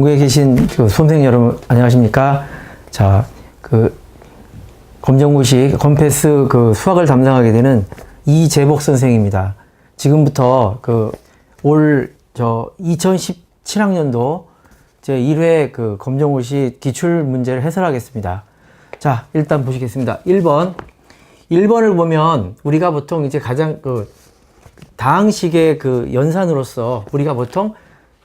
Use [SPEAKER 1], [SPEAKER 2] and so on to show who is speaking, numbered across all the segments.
[SPEAKER 1] 전국에 계신 그 수험생 여러분 안녕하십니까? 자, 그 검정고시 컴패스 그 수학을 담당하게 되는 이재복 선생입니다. 지금부터 그 올 2017학년도 제 1회 그 검정고시 기출 문제를 해설하겠습니다. 자, 일단 보시겠습니다. 1번을 보면 우리가 보통 이제 가장 그 다항식의 그 연산으로서 우리가 보통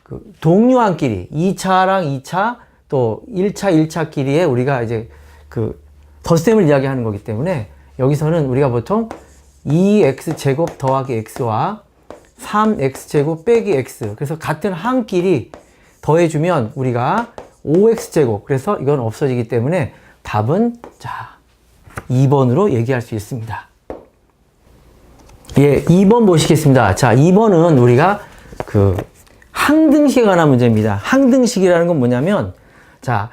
[SPEAKER 1] 그 동류항끼리 2차랑 2차 또 1차 1차끼리의 우리가 이제 그 덧셈을 이야기하는 거기 때문에 여기서는 우리가 보통 2x제곱 더하기 x와 3x제곱 빼기 x, 그래서 같은 항끼리 더해주면 우리가 5x제곱, 그래서 이건 없어지기 때문에 답은 자 2번으로 얘기할 수 있습니다. 예, 2번 보시겠습니다. 자, 2번은 우리가 그 항등식에 관한 문제입니다. 항등식이라는 건 뭐냐면, 자,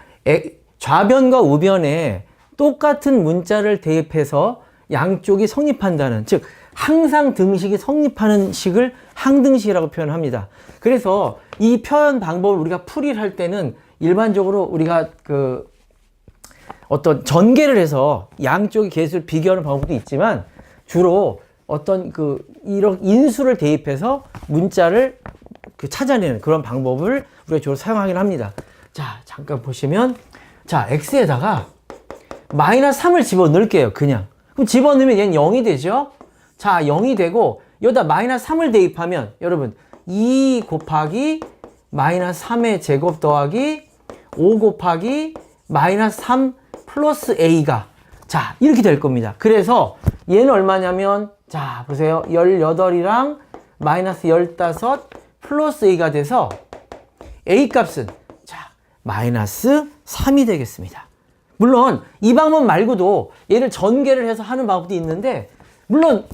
[SPEAKER 1] 좌변과 우변에 똑같은 문자를 대입해서 양쪽이 성립한다는, 즉, 항상 등식이 성립하는 식을 항등식이라고 표현합니다. 그래서 이 표현 방법을 우리가 풀이를 할 때는 일반적으로 우리가 그 어떤 전개를 해서 양쪽의 개수를 비교하는 방법도 있지만 주로 어떤 그 이런 인수를 대입해서 문자를 그 찾아내는 그런 방법을 우리가 주로 사용하긴 합니다. 자, 잠깐 보시면, 자, x에다가 마이너스 3을 집어넣을게요, 그냥. 그럼 집어넣으면 얘는 0이 되죠? 자, 0이 되고, 여기다 마이너스 3을 대입하면, 여러분, 2 곱하기 마이너스 3의 제곱 더하기 5 곱하기 마이너스 3 플러스 a가, 자, 이렇게 될 겁니다. 그래서 얘는 얼마냐면, 자, 보세요. 18이랑 마이너스 15 플러스 a가 돼서 a 값은, 자, 마이너스 3이 되겠습니다. 물론 이 방법 말고도 얘를 전개를 해서 하는 방법도 있는데, 물론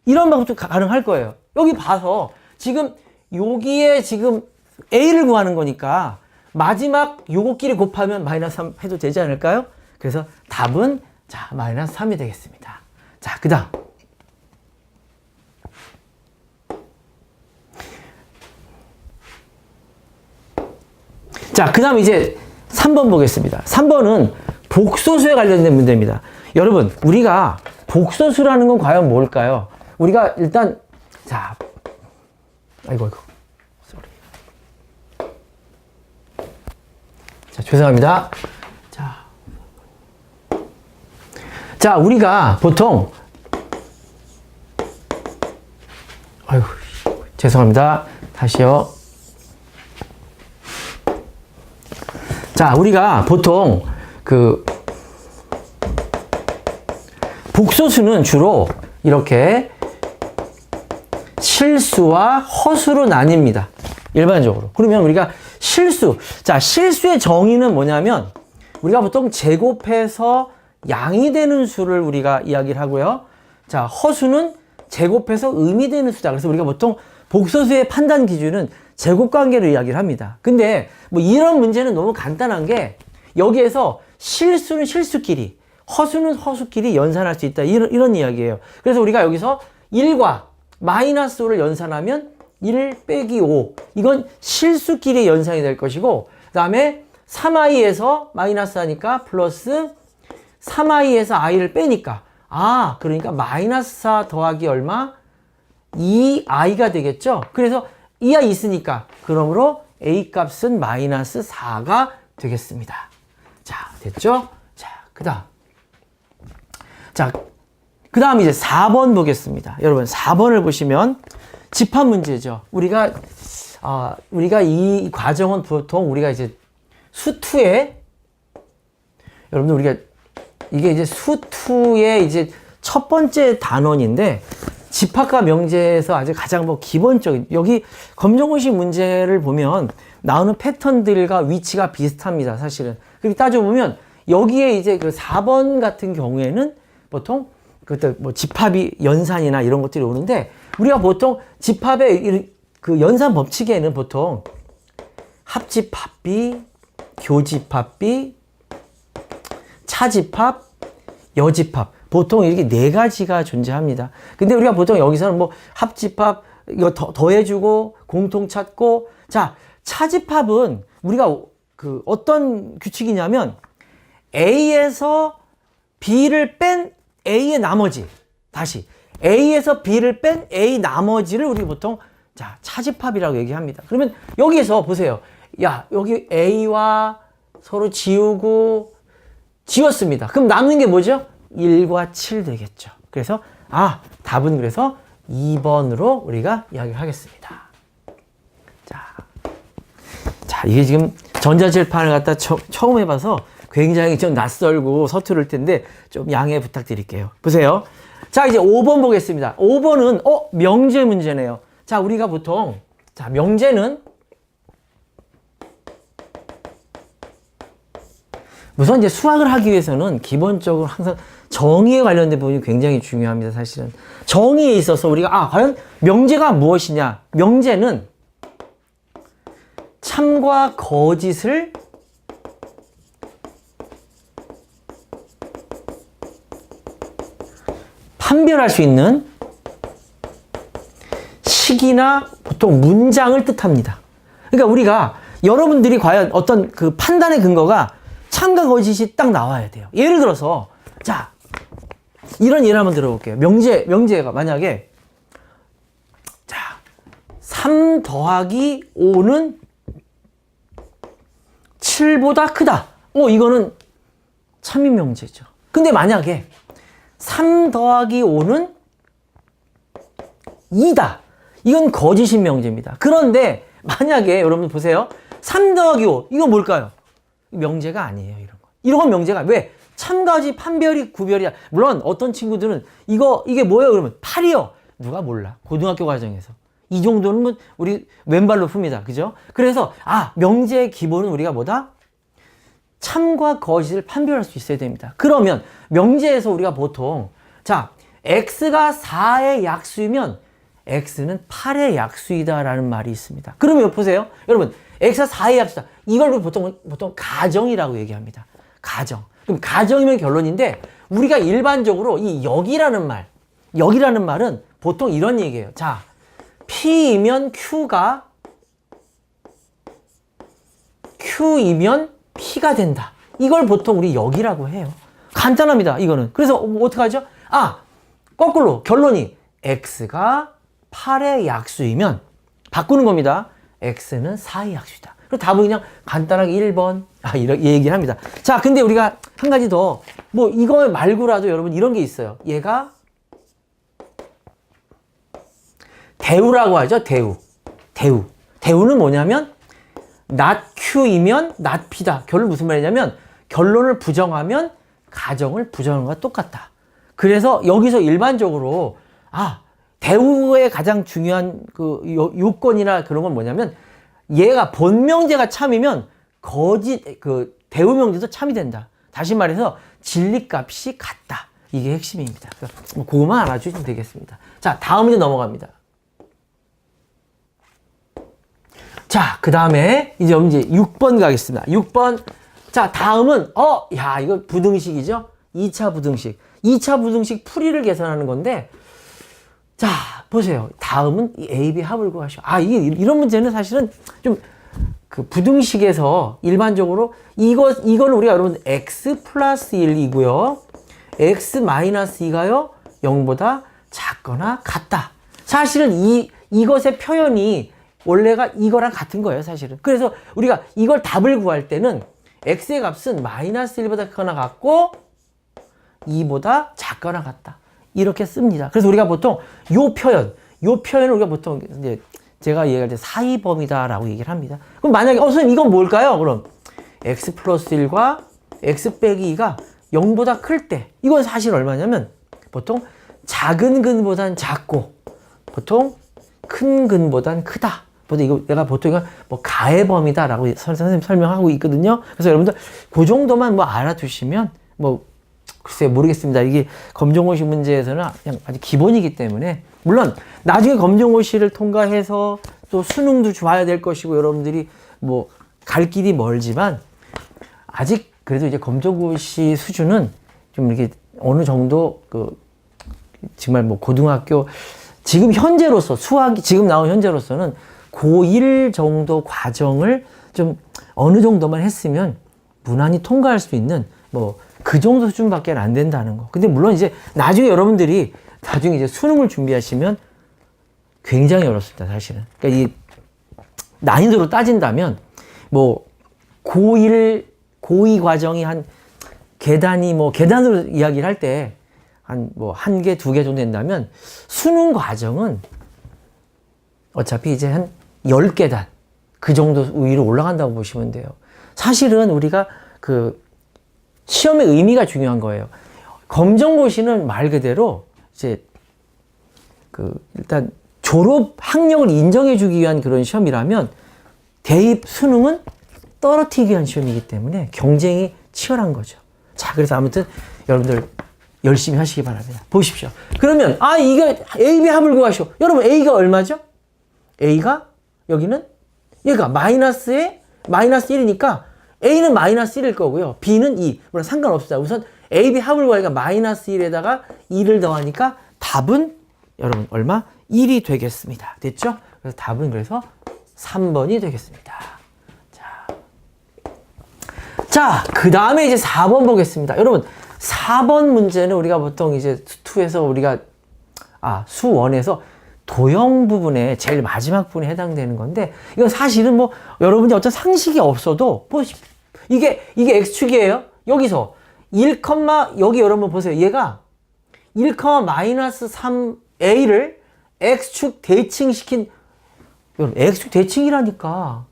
[SPEAKER 1] 이런 방법도 가능할 거예요. 여기 봐서 지금 여기에 지금 a를 구하는 거니까 마지막 요거끼리 곱하면 마이너스 3 해도 되지 않을까요? 그래서 답은 자 마이너스 3이 되겠습니다. 자, 그 다음 이제 3번 보겠습니다. 3번은 복소수에 관련된 문제입니다. 여러분, 우리가 복소수라는 건 과연 뭘까요? 우리가 일단, 자, 아이고, 쏘리. 자, 죄송합니다. 자, 우리가 보통, 아이고, 죄송합니다. 다시요. 자, 우리가 보통 그 복소수는 주로 이렇게 실수와 허수로 나뉩니다. 일반적으로. 그러면 우리가 실수, 자, 실수의 정의는 뭐냐면 우리가 보통 제곱해서 양이 되는 수를 우리가 이야기를 하고요. 자, 허수는 제곱해서 음이 되는 수다. 그래서 우리가 보통 복소수의 판단 기준은 제곱관계를 이야기를 합니다. 근데 뭐 이런 문제는 너무 간단한 게 여기에서 실수는 실수끼리, 허수는 허수끼리 연산할 수 있다. 이런 이야기예요. 그래서 우리가 여기서 1과 마이너스 5를 연산하면 1 빼기 5. 이건 실수끼리 연산이 될 것이고, 그 다음에 3i에서 마이너스 하니까 플러스 3i에서 i를 빼니까, 아, 그러니까 마이너스 4 더하기 얼마? 2i가 되겠죠? 그래서 2i 있으니까, 그러므로 a 값은 마이너스 4가 되겠습니다. 자, 됐죠? 자, 그 다음 이제 4번 보겠습니다. 여러분, 4번을 보시면 집합 문제죠. 우리가 이 과정은 보통 우리가 이제 수2에, 여러분들 우리가 이게 이제 수2의 이제 첫 번째 단원인데, 집합과 명제에서 아주 가장 뭐 기본적인, 여기 검정고시 문제를 보면 나오는 패턴들과 위치가 비슷합니다, 사실은. 그렇게 따져보면 여기에 이제 그 4번 같은 경우에는 보통 그때 뭐 집합이 연산이나 이런 것들이 오는데, 우리가 보통 집합의 그 연산 법칙에는 보통 합집합비, 교집합비, 차집합, 여집합, 보통 이렇게 네 가지가 존재합니다. 근데 우리가 보통 여기서는 뭐 합집합, 이거 더해주고 공통 찾고, 자, 차집합은 우리가 그 어떤 규칙이냐면 A에서 B를 뺀 A의 나머지, 다시 A에서 B를 뺀 A 나머지를 우리 보통 자, 차집합이라고 얘기합니다. 그러면 여기에서 보세요. 야, 여기 A와 서로 지우고 지웠습니다. 그럼 남는 게 뭐죠? 1과 7 되겠죠. 그래서 답은 그래서 2번으로 우리가 이야기를 하겠습니다. 자, 이게 지금 전자칠판을 갖다 처음 해봐서 굉장히 좀 낯설고 서투를 텐데 좀 양해 부탁드릴게요. 보세요. 자, 이제 5번 보겠습니다. 5번은 명제 문제네요. 자, 우리가 보통 명제는 우선 이제 수학을 하기 위해서는 기본적으로 항상 정의에 관련된 부분이 굉장히 중요합니다. 사실은 정의에 있어서 우리가 과연 명제가 무엇이냐? 명제는 참과 거짓을 판별할 수 있는 식이나 보통 문장을 뜻합니다. 그러니까 우리가 여러분들이 과연 어떤 그 판단의 근거가 참과 거짓이 딱 나와야 돼요. 예를 들어서 자, 이런 예를 한번 들어볼게요. 명제가 만약에 자, 3 더하기 5는 7보다 크다. 이거는 참인 명제죠. 근데 만약에 3 더하기 5는 2다. 이건 거짓인 명제입니다. 그런데 만약에 여러분 보세요. 3 더하기 5. 이건 뭘까요? 명제가 아니에요. 이런 건 명제가. 왜? 참가지 판별이 구별이야. 물론 어떤 친구들은 이게 뭐예요? 그러면 8이요. 누가 몰라. 고등학교 과정에서. 이 정도는 뭐 우리 왼발로 풉니다. 그죠? 그래서 명제의 기본은 우리가 뭐다? 참과 거짓을 판별할 수 있어야 됩니다. 그러면 명제에서 우리가 보통 자, x가 4의 약수이면 x는 8의 약수이다라는 말이 있습니다. 그러면 보세요. 여러분, x가 4의 약수다. 이걸 보통 가정이라고 얘기합니다. 가정. 그럼 가정이면 결론인데 우리가 일반적으로 이 역이라는 말은 보통 이런 얘기예요. 자, P이면 Q이면 P가 된다. 이걸 보통 우리 역이라고 해요. 간단합니다. 이거는. 그래서 어떡하죠? 거꾸로 결론이 x가 8의 약수이면 바꾸는 겁니다. x는 4의 약수이다. 그리고 답은 그냥 간단하게 1번. 이렇게 얘기를 합니다. 자, 근데 우리가 한 가지 더, 이거 말고라도 여러분 이런 게 있어요. 얘가 대우라고 하죠. 대우는 뭐냐면, not Q이면 not P다. 결론 무슨 말이냐면, 결론을 부정하면 가정을 부정하는 것과 똑같다. 그래서 여기서 일반적으로, 대우의 가장 중요한 그 요건이나 그런 건 뭐냐면, 얘가 본명제가 참이면 대우 명제도 참이 된다. 다시 말해서 진리값이 같다. 이게 핵심입니다. 그거만 알아주시면 되겠습니다. 자, 다음 문제 넘어갑니다. 자, 그 다음에 이제 6번 가겠습니다. 6번. 자, 다음은 이거 부등식이죠. 2차 부등식. 2차 부등식 풀이를 계산하는 건데, 자, 보세요. 다음은 A, B 합을 구하시오. 이런 문제는 사실은 좀 그 부등식에서 일반적으로 이거는 우리가 여러분 x 플러스 1이고요. x 마이너스 2가요. 0보다 작거나 같다. 사실은 이것의 표현이 원래가 이거랑 같은 거예요, 사실은. 그래서 우리가 이걸 답을 구할 때는 x의 값은 마이너스 1보다 크거나 같고 2보다 작거나 같다. 이렇게 씁니다. 그래서 우리가 보통 요 표현을 우리가 보통 이제 제가 얘기할 때 사이범위다라고 얘기를 합니다. 그럼 만약에 선생님 이건 뭘까요? 그럼 x 플러스 1과 x 빼기 2가 0보다 클 때 이건 사실 얼마냐면 보통 작은 근보단 작고 보통 큰 근보단 크다. 내가 보통 이거 가의 범위다라고 선생님 설명하고 있거든요. 그래서 여러분들 그 정도만 알아두시면 글쎄요, 모르겠습니다. 이게 검정고시 문제에서는 그냥 아주 기본이기 때문에 물론 나중에 검정고시를 통과해서 또 수능도 봐야 될 것이고 여러분들이 갈 길이 멀지만 아직 그래도 이제 검정고시 수준은 좀 이렇게 어느 정도 정말 고등학교 지금 현재로서 수학이 지금 나온 현재로서는 고1 정도 과정을 좀 어느 정도만 했으면 무난히 통과할 수 있는 뭐 그 정도 수준밖에 안 된다는 거. 근데 물론 이제 나중에 여러분들이 나중에 이제 수능을 준비하시면 굉장히 어렵습니다, 사실은. 그러니까 이 난이도로 따진다면 뭐 고2 과정이 한 계단이 뭐 계단으로 이야기를 할 때 한 뭐 한 개, 두 개 정도 된다면 수능 과정은 어차피 이제 한 10계단 그 정도 위로 올라간다고 보시면 돼요. 사실은 우리가 그 시험의 의미가 중요한 거예요. 검정고시는 말 그대로 이제 그 일단 졸업 학력을 인정해 주기 위한 그런 시험이라면 대입 수능은 떨어뜨리기 위한 시험이기 때문에 경쟁이 치열한 거죠. 자, 그래서 아무튼 여러분들 열심히 하시기 바랍니다. 보십시오. 그러면 이게 A, B 합을 구하시오. 여러분 A가 얼마죠? A가 여기는 얘가 마이너스 1이니까 A는 마이너스 1일 거고요. B는 2. 물론 상관없습니다. 우선 A, B 합을 구하니까 마이너스 1에다가 2를 더하니까 답은 여러분 얼마? 1이 되겠습니다. 됐죠? 그래서 답은 그래서 3번이 되겠습니다. 자, 그 다음에 이제 4번 보겠습니다. 여러분, 4번 문제는 우리가 보통 이제 수2에서 우리가, 수1에서 도형 부분에 제일 마지막 부분에 해당되는 건데, 이건 사실은 뭐, 여러분이 어떤 상식이 없어도, 이게 X축이에요. 여기서 1, 여기 여러분 보세요. 얘가 1, 마이너스 3A를 X축 대칭시킨, 여러분, X축 대칭이라니까.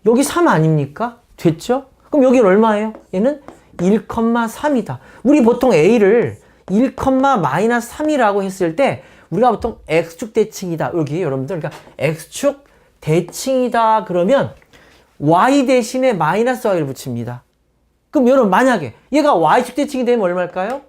[SPEAKER 1] 여기 3 아닙니까? 됐죠? 그럼 여기는 얼마예요? 얘는 1,3이다. 우리 보통 A를 1, 마이너스 3이라고 했을 때 우리가 보통 X축 대칭이다. 여기 여러분들 그러니까 X축 대칭이다 그러면 Y 대신에 마이너스 Y를 붙입니다. 그럼 여러분 만약에 얘가 Y축 대칭이 되면 얼마일까요?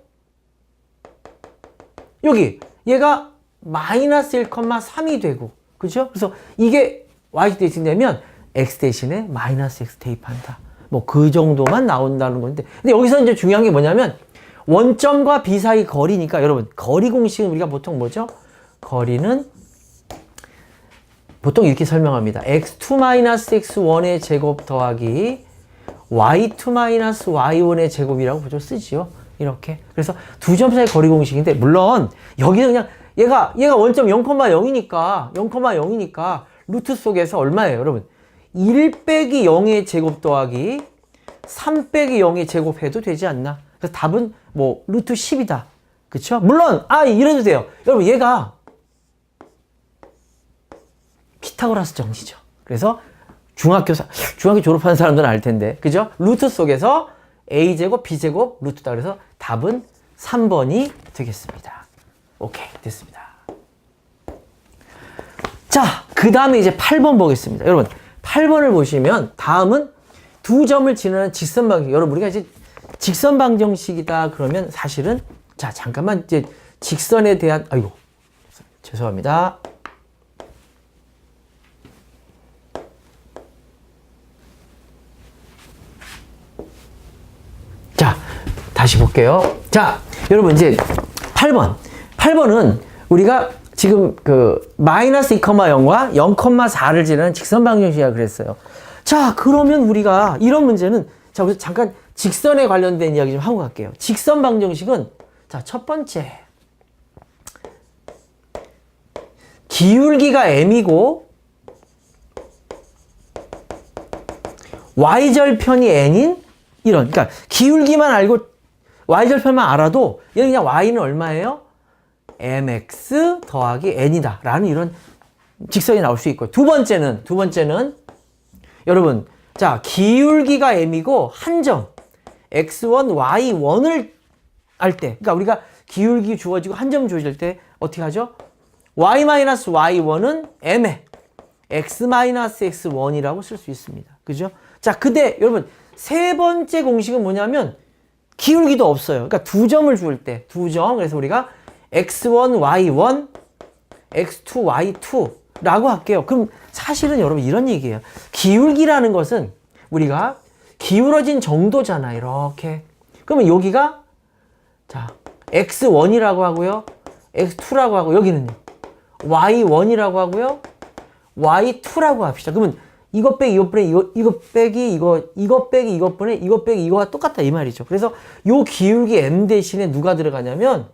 [SPEAKER 1] 여기 얘가 마이너스 1,3이 되고 그죠? 그래서 이게 Y축 대칭 되면 X 대신에 마이너스 X 대입한다. 뭐 그 정도만 나온다는 건데 근데 여기서 이제 중요한 게 뭐냐면 원점과 B 사이 거리니까 여러분 거리 공식은 우리가 보통 뭐죠? 거리는 보통 이렇게 설명합니다. x2-x1의 제곱 더하기 y2-y1의 제곱이라고 보통 쓰지요. 이렇게. 그래서 두 점 사이 거리 공식인데 물론 여기는 그냥 얘가 원점 0,0이니까 루트 속에서 얼마예요, 여러분? 1 빼기 0의 제곱 더하기 3 빼기 0의 제곱 해도 되지 않나? 그래서 답은 뭐 루트 10이다. 그쵸? 물론 이래도 돼요. 여러분 얘가 피타고라스 정리죠. 그래서 중학교 졸업한 사람들은 알 텐데. 그죠? 루트 속에서 A제곱, B제곱, 루트다. 그래서 답은 3번이 되겠습니다. 오케이. 됐습니다. 자, 그 다음에 이제 8번 보겠습니다. 여러분, 8번을 보시면 다음은 두 점을 지나는 직선 방정식. 여러분, 우리가 이제 직선 방정식이다 그러면 사실은 자, 잠깐만 이제 직선에 대한 죄송합니다. 자, 다시 볼게요. 자, 여러분 이제 8번은 우리가 지금 그 마이너스 2,0과 0,4를 지나는 직선 방정식이라고 그랬어요. 자, 그러면 우리가 이런 문제는 자, 우리 잠깐 직선에 관련된 이야기 좀 하고 갈게요. 직선 방정식은 자, 첫 번째 기울기가 m이고 y절편이 n인 이런 그러니까 기울기만 알고 y절편만 알아도 얘는 그냥 y는 얼마예요? mx 더하기 n이다 라는 이런 직선이 나올 수 있고 두 번째는 여러분 자 기울기가 m이고 한 점 x1, y1을 할 때 그러니까 우리가 기울기 주어지고 한 점 주어질 때 어떻게 하죠? y-y1은 m에 x-x1이라고 쓸 수 있습니다. 그죠? 자, 근데 여러분 세 번째 공식은 뭐냐면 기울기도 없어요. 그러니까 두 점을 줄 때 두 점 그래서 우리가 x1, y1, x2, y2라고 할게요. 그럼 사실은 여러분 이런 얘기예요. 기울기라는 것은 우리가 기울어진 정도잖아. 이렇게. 그러면 여기가 자 x1이라고 하고요. x2라고 하고 여기는요. y1이라고 하고요. y2라고 합시다. 그러면 이것 빼기 이것분의 이거 빼기 이거 빼기 이것분의 이거 빼기 이거와 똑같다 이 말이죠. 그래서 요 기울기 m 대신에 누가 들어가냐면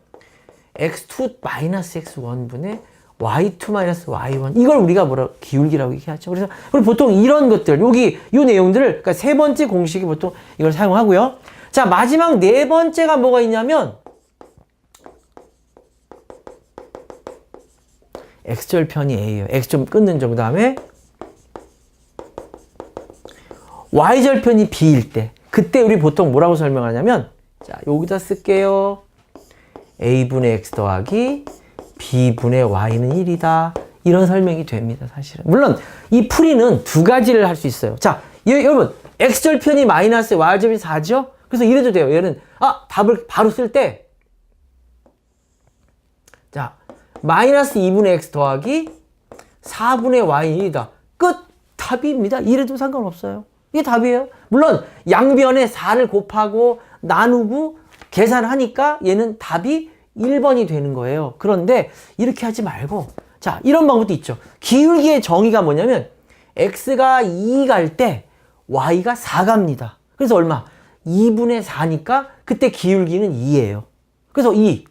[SPEAKER 1] x2 마이너스 x1분의 y2 마이너스 y1 이걸 우리가 뭐라 기울기라고 얘기하죠. 그래서 우리 보통 이런 것들 여기 요 내용들을 그러니까 세 번째 공식이 보통 이걸 사용하고요. 자 마지막 네 번째가 뭐가 있냐면 x절편이 a예요. x 좀 끊는 점 그다음에 y절편이 b일 때 그때 우리 보통 뭐라고 설명하냐면 자 여기다 쓸게요. a분의 x 더하기 b분의 y는 1이다. 이런 설명이 됩니다. 사실은. 물론 이 풀이는 두 가지를 할 수 있어요. 자 여러분 x절편이 마이너스 y절편이 4죠? 그래서 이래도 돼요. 얘는 답을 바로 쓸 때 자 마이너스 2분의 x 더하기 4분의 y는 1이다. 끝! 답입니다. 이래도 상관없어요. 이게 답이에요. 물론 양변에 4를 곱하고 나누고 계산하니까 얘는 답이 1번이 되는 거예요. 그런데 이렇게 하지 말고 자 이런 방법도 있죠. 기울기의 정의가 뭐냐면 x가 2 갈 때 y가 4 갑니다. 그래서 얼마? 2분의 4니까 그때 기울기는 2예요. 그래서 2.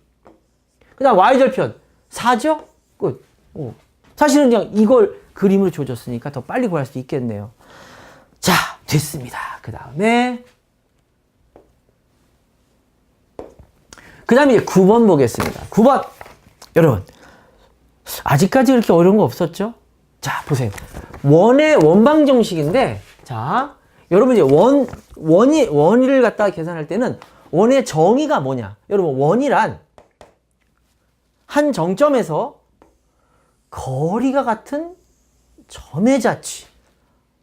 [SPEAKER 1] 그 다음 y절편 4죠? 끝. 사실은 그냥 이걸 그림으로 줘줬으니까 더 빨리 구할 수 있겠네요. 자 됐습니다. 그 다음에 이제 9번 보겠습니다. 9번 여러분 아직까지 그렇게 어려운 거 없었죠? 자 보세요. 원방 정식인데 자 여러분 이제 원을 갖다가 계산할 때는 원의 정의가 뭐냐? 여러분 원이란 한 정점에서 거리가 같은 점의 자치.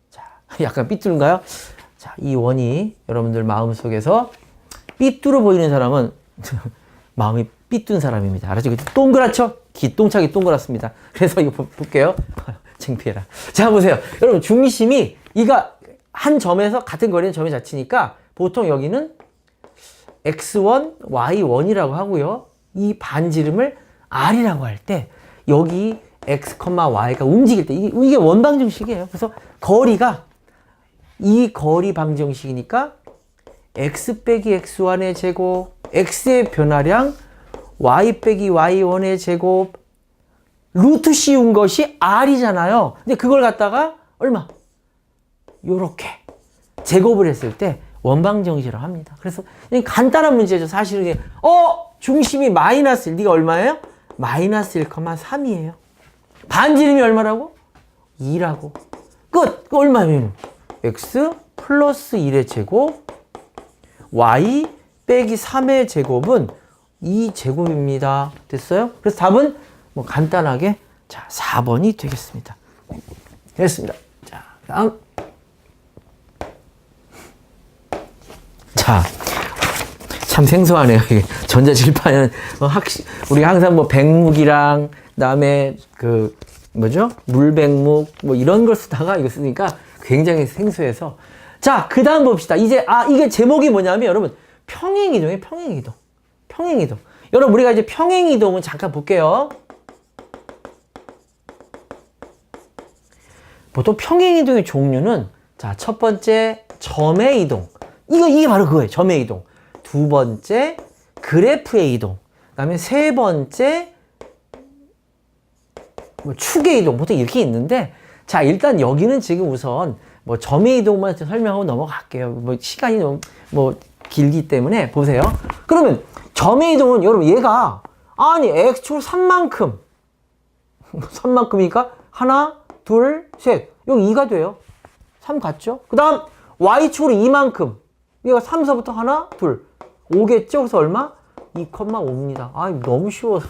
[SPEAKER 1] 자 약간 삐뚤은가요? 자 이 원이 여러분들 마음속에서 삐뚤어 보이는 사람은 마음이 삐뚤은 사람입니다. 알았죠? 동그랗죠? 기똥차게 동그랗습니다. 그래서 이거 볼게요. 창피해라. 자, 보세요. 여러분, 중심이, 이가 한 점에서 같은 거리는 점의 자치니까 보통 여기는 x1, y1이라고 하고요. 이 반지름을 r이라고 할 때 여기 x, y가 움직일 때 이게 원방정식이에요. 그래서 거리가 이 거리 방정식이니까 x 빼기 x1의 제곱 x의 변화량 y 빼기 y1의 제곱 루트 씌운 것이 r이잖아요. 근데 그걸 갖다가 얼마? 요렇게 제곱을 했을 때 원방정식이라고 합니다. 그래서 간단한 문제죠. 사실은 이게 중심이 마이너스 1, 네가 얼마예요? 마이너스 1,3이에요. 반지름이 얼마라고? 2라고. 끝! 그 얼마예요? x 플러스 1의 제곱 y 빼기 3의 제곱은 2제곱입니다. 됐어요? 그래서 답은 뭐 간단하게 자 4번이 되겠습니다. 됐습니다. 자 다음 자 참 생소하네요. 전자칠판은 우리가 항상 뭐 백묵이랑 그다음에 그 뭐죠? 물백묵 뭐 이런 걸 쓰다가 이거 쓰니까 굉장히 생소해서 자 그 다음 봅시다. 이제 이게 제목이 뭐냐면 여러분 평행이동이에요. 평행이동. 평행이동. 여러분 우리가 이제 평행이동은 잠깐 볼게요. 보통 평행이동의 종류는 자 첫 번째 점의 이동. 이게 바로 그거예요. 점의 이동. 두 번째 그래프의 이동. 그다음에 세 번째 뭐 축의 이동. 보통 이렇게 있는데 자 일단 여기는 지금 우선 뭐 점의 이동만 설명하고 넘어갈게요. 뭐 시간이 너무 뭐 길기 때문에 보세요. 그러면 점의 이동은 여러분 얘가 x축으로 3만큼이니까 하나, 둘, 셋. 여기 2가 돼요. 3 같죠? 그 다음 y축으로 2만큼. 얘가 3서부터 하나, 둘. 5겠죠? 그래서 얼마? 2,5입니다. 너무 쉬워서.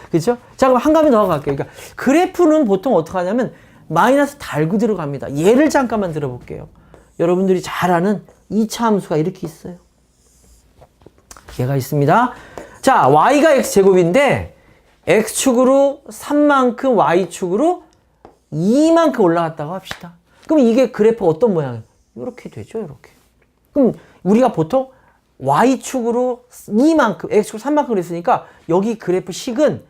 [SPEAKER 1] 그렇죠? 자, 그럼 한 가지 더 갈게요. 그러니까 그래프는 보통 어떻게 하냐면 마이너스 달고 들어갑니다. 예를 잠깐만 들어볼게요. 여러분들이 잘 아는 2차 함수가 이렇게 있어요. 얘가 있습니다. 자, y가 x제곱인데 x축으로 3만큼 y축으로 2만큼 올라갔다고 합시다. 그럼 이게 그래프 어떤 모양이에요? 이렇게 되죠. 이렇게. 그럼 우리가 보통 y축으로 2만큼, x축으로 3만큼 했으니까 여기 그래프 식은